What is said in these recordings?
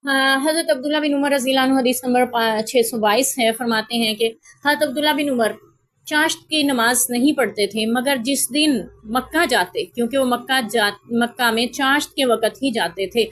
حضرت عبداللہ بن عمر رضی اللہ عنہ حدیث نمبر 622 ہے، فرماتے ہیں کہ حضرت عبداللہ بن عمر چاشت کی نماز نہیں پڑھتے تھے مگر جس دن مکہ جاتے، کیونکہ وہ مکہ میں چاشت کے وقت ہی جاتے تھے،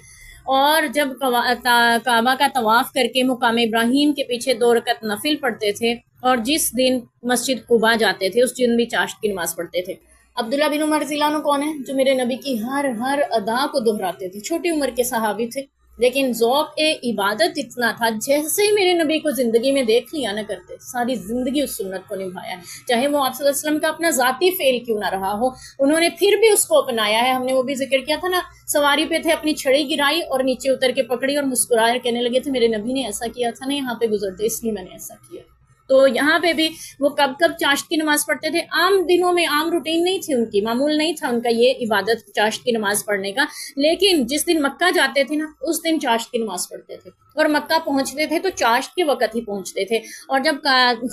اور جب کعبہ کا طواف کر کے مقام ابراہیم کے پیچھے 2 رکعت نفل پڑھتے تھے، اور جس دن مسجد قباء جاتے تھے اس دن بھی چاشت کی نماز پڑھتے تھے۔ عبداللہ بن عمر رضی اللہ عنہ کون ہے؟ جو میرے نبی کی ہر ادا کو دہراتے تھے، چھوٹی عمر کے صحابی تھے، لیکن ذوق عبادت اتنا تھا، جیسے ہی میرے نبی کو زندگی میں دیکھ لیا نہ کرتے، ساری زندگی اس سنت کو نبھایا ہے، چاہے وہ آپ صلی اللہ علیہ وسلم کا اپنا ذاتی فعل کیوں نہ رہا ہو، انہوں نے پھر بھی اس کو اپنایا ہے۔ ہم نے وہ بھی ذکر کیا تھا نا، سواری پہ تھے، اپنی چھڑی گرائی اور نیچے اتر کے پکڑی اور مسکرائے، کہنے لگے تھے میرے نبی نے ایسا کیا تھا نا یہاں پہ گزرتے، اس لیے میں نے ایسا کیا۔ تو یہاں پہ بھی وہ کب چاشت کی نماز پڑھتے تھے، عام دنوں میں عام روٹین نہیں تھی ان کی، معمول نہیں تھا ان کا یہ عبادت چاشت کی نماز پڑھنے کا، لیکن جس دن مکہ جاتے تھے نا اس دن چاشت کی نماز پڑھتے تھے، اور مکہ پہنچتے تھے تو چاشت کے وقت ہی پہنچتے تھے، اور جب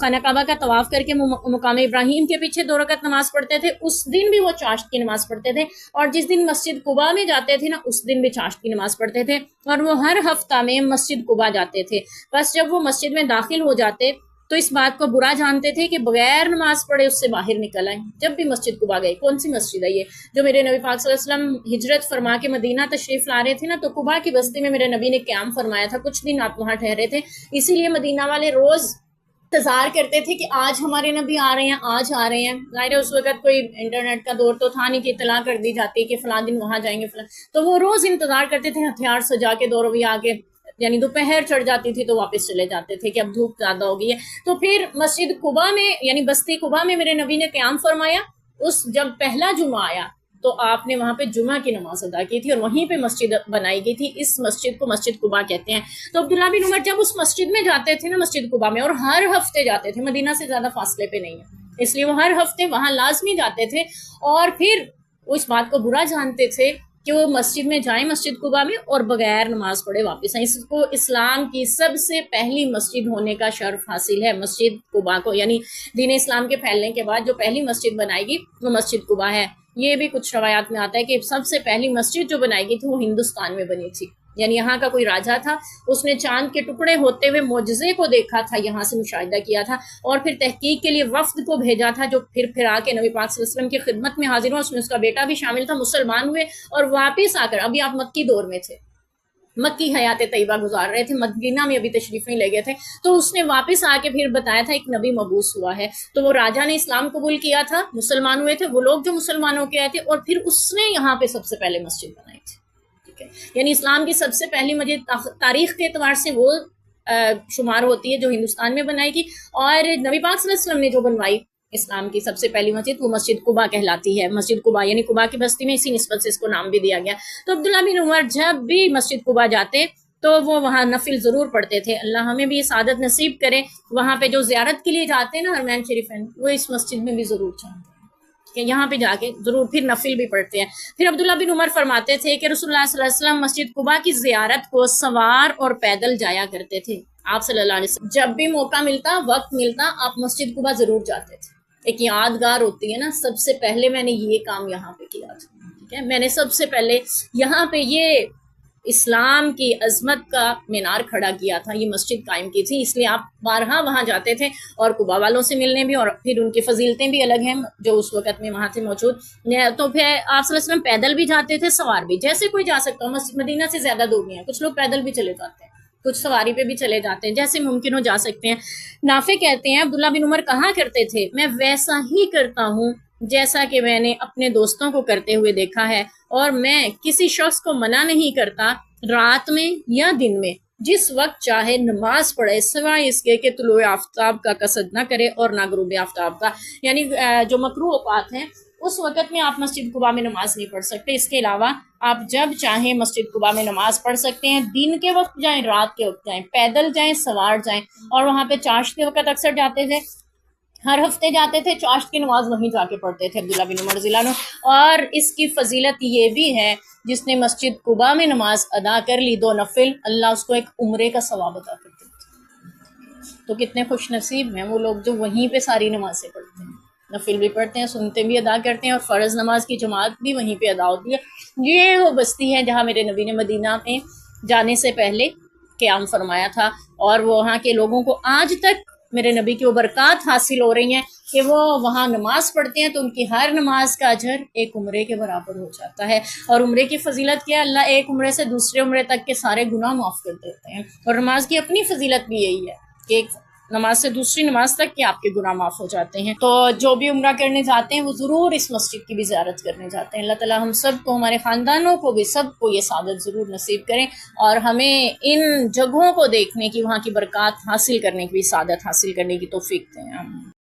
خانہ کعبہ کا طواف کر کے مقام ابراہیم کے پیچھے 2 رکعت نماز پڑھتے تھے اس دن بھی وہ چاشت کی نماز پڑھتے تھے، اور جس دن مسجد قباء میں جاتے تھے نا اس دن بھی چاشت کی نماز پڑھتے تھے، اور وہ ہر ہفتہ میں مسجد قباء جاتے تھے۔ بس جب وہ مسجد میں داخل ہو جاتے تو اس بات کو برا جانتے تھے کہ بغیر نماز پڑھے اس سے باہر نکل آئیں۔ جب بھی مسجد قباء گئے، کون سی مسجد ہے یہ جو میرے نبی پاک صلی اللہ علیہ وسلم ہجرت فرما کے مدینہ تشریف لا رہے تھے نا، تو قباء کی بستی میں میرے نبی نے قیام فرمایا تھا، کچھ دن آپ وہاں ٹھہرے تھے، اسی لیے مدینہ والے روز انتظار کرتے تھے کہ آج ہمارے نبی آ رہے ہیں، آج آ رہے ہیں۔ ظاہر ہے اس وقت کوئی انٹرنیٹ کا دور تو تھا نہیں کہ اطلاع کر دی جاتی کہ فلاں دن وہاں جائیں گے فلاں، تو وہ روز انتظار کرتے تھے ہتھیار سجا کے، دو رویہ آ کے، یعنی دوپہر چڑھ جاتی تھی تو واپس چلے جاتے تھے کہ اب دھوپ زیادہ ہو گئی ہے۔ تو پھر مسجد قباء میں یعنی بستی قباء میں میرے نبی نے قیام فرمایا، اس جب پہلا جمعہ آیا تو آپ نے وہاں پہ جمعہ کی نماز ادا کی تھی، اور وہیں پہ مسجد بنائی گئی تھی، اس مسجد کو مسجد قباء کہتے ہیں۔ تو عبداللہ بن عمر جب اس مسجد میں جاتے تھے نا، مسجد قباء میں، اور ہر ہفتے جاتے تھے، مدینہ سے زیادہ فاصلے پہ نہیں ہے اس لیے وہ ہر ہفتے وہاں لازمی جاتے تھے، اور پھر اس بات کو برا جانتے تھے کہ وہ مسجد میں جائیں، مسجد قباء میں، اور بغیر نماز پڑھے واپس آئیں۔ اس کو اسلام کی سب سے پہلی مسجد ہونے کا شرف حاصل ہے، مسجد قباء کو، یعنی دین اسلام کے پھیلنے کے بعد جو پہلی مسجد بنائی گئی وہ مسجد قباء ہے۔ یہ بھی کچھ روایات میں آتا ہے کہ سب سے پہلی مسجد جو بنائی گئی تھی وہ ہندوستان میں بنی تھی، یعنی یہاں کا کوئی راجا تھا، اس نے چاند کے ٹکڑے ہوتے ہوئے معجزے کو دیکھا تھا، یہاں سے مشاہدہ کیا تھا، اور پھر تحقیق کے لیے وفد کو بھیجا تھا جو پھر آ کے نبی پاک صلی اللہ علیہ وسلم کی خدمت میں حاضر ہوا، اس میں اس کا بیٹا بھی شامل تھا، مسلمان ہوئے، اور واپس آ کر، ابھی آپ مکی دور میں تھے، مکی حیات طیبہ گزار رہے تھے، مدینہ میں ابھی تشریف نہیں لے گئے تھے، تو اس نے واپس آ کے پھر بتایا تھا ایک نبی مبعوث ہوا ہے، تو وہ راجا نے اسلام قبول کیا تھا، مسلمان ہوئے تھے وہ لوگ جو مسلمان ہو کے آئے تھے، اور پھر اس نے یہاں پہ سب سے پہلے مسجد بنائی تھی، ٹھیک ہے، یعنی اسلام کی سب سے پہلی مسجد تاریخ کے اعتبار سے وہ شمار ہوتی ہے جو ہندوستان میں بنائی گی، اور نبی پاک صلی اللہ علیہ وسلم نے جو بنوائی اسلام کی سب سے پہلی مسجد وہ مسجد قباء کہلاتی ہے، مسجد قباء یعنی قباء کی بستی میں، اسی نسبت سے اس کو نام بھی دیا گیا۔ تو عبداللہ بن عمر جب بھی مسجد قباء جاتے تو وہ وہاں نفل ضرور پڑھتے تھے، اللہ ہمیں بھی یہ سعادت نصیب کرے، وہاں پہ جو زیارت کے لیے جاتے ہیں نا حرمین شریفین، وہ اس مسجد میں بھی ضرور چاہتے ہیں کہ یہاں پہ جا کے ضرور پھر نفل بھی پڑھتے ہیں۔ پھر عبداللہ بن عمر فرماتے تھے کہ رسول اللہ صلی اللہ علیہ وسلم مسجد قباء کی زیارت کو سوار اور پیدل جایا کرتے تھے، آپ صلی اللہ علیہ وسلم جب بھی موقع ملتا، وقت ملتا، آپ مسجد قباء ضرور جاتے تھے۔ ایک یادگار ہوتی ہے نا، سب سے پہلے میں نے یہ کام یہاں پہ کیا تھا، ٹھیک ہے، میں نے سب سے پہلے یہاں پہ یہ اسلام کی عظمت کا مینار کھڑا کیا تھا، یہ مسجد قائم کی تھی، اس لیے آپ بارہا وہاں جاتے تھے، اور قباء والوں سے ملنے بھی، اور پھر ان کی فضیلتیں بھی الگ ہیں جو اس وقت میں وہاں تھے موجود۔ تو پھر آپ صلی اللہ علیہ وسلم پیدل بھی جاتے تھے، سوار بھی، جیسے کوئی جا سکتا ہو، مدینہ سے زیادہ دور نہیں ہے، کچھ لوگ پیدل بھی چلے جاتے ہیں، کچھ سواری پہ بھی چلے جاتے ہیں، جیسے ممکن ہو جا سکتے ہیں۔ نافع کہتے ہیں عبداللہ بن عمر کہا کرتے تھے میں ویسا ہی کرتا ہوں جیسا کہ میں نے اپنے دوستوں کو کرتے ہوئے دیکھا ہے، اور میں کسی شخص کو منع نہیں کرتا رات میں یا دن میں جس وقت چاہے نماز پڑھے، سوائے اس کے کہ طلوع آفتاب کا قصد نہ کرے اور نہ غروب آفتاب کا، یعنی جو مکروہ اوقات ہیں اس وقت میں آپ مسجد قباء میں نماز نہیں پڑھ سکتے، اس کے علاوہ آپ جب چاہیں مسجد قباء میں نماز پڑھ سکتے ہیں، دن کے وقت جائیں، رات کے وقت جائیں، پیدل جائیں، سوار جائیں، اور وہاں پہ چاشت کے وقت اکثر جاتے تھے، ہر ہفتے جاتے تھے، چاشت کی نماز وہیں جا کے پڑھتے تھے عبداللہ بن عمر رضی اللہ عنہ۔ اور اس کی فضیلت یہ بھی ہے جس نے مسجد قباء میں نماز ادا کر لی 2 نفل، اللہ اس کو ایک عمرے کا ثواب عطا کرتے ہیں۔ تو کتنے خوش نصیب ہیں وہ لوگ جو وہیں پہ ساری نمازیں پڑھتے ہیں، نفل بھی پڑھتے ہیں، سنتے بھی ادا کرتے ہیں، اور فرض نماز کی جماعت بھی وہیں پہ ادا ہوتی ہے۔ یہ وہ بستی ہے جہاں میرے نبی نے مدینہ میں جانے سے پہلے قیام فرمایا تھا، اور وہ وہاں کے لوگوں کو آج تک میرے نبی کی وہ برکات حاصل ہو رہی ہیں کہ وہ وہاں نماز پڑھتے ہیں تو ان کی ہر نماز کا اجر ایک عمرے کے برابر ہو جاتا ہے۔ اور عمرے کی فضیلت کیا ہے، اللہ ایک عمرے سے دوسرے عمرے تک کے سارے گناہ معاف کر دیتے ہیں، اور نماز کی اپنی فضیلت بھی یہی ہے کہ ایک نماز سے دوسری نماز تک کے آپ کے گناہ معاف ہو جاتے ہیں۔ تو جو بھی عمرہ کرنے جاتے ہیں وہ ضرور اس مسجد کی بھی زیارت کرنے جاتے ہیں۔ اللہ تعالیٰ ہم سب کو، ہمارے خاندانوں کو بھی، سب کو یہ سعادت ضرور نصیب کریں، اور ہمیں ان جگہوں کو دیکھنے کی، وہاں کی برکات حاصل کرنے کی بھی سعادت حاصل کرنے کی توفیق دیں۔ آمین۔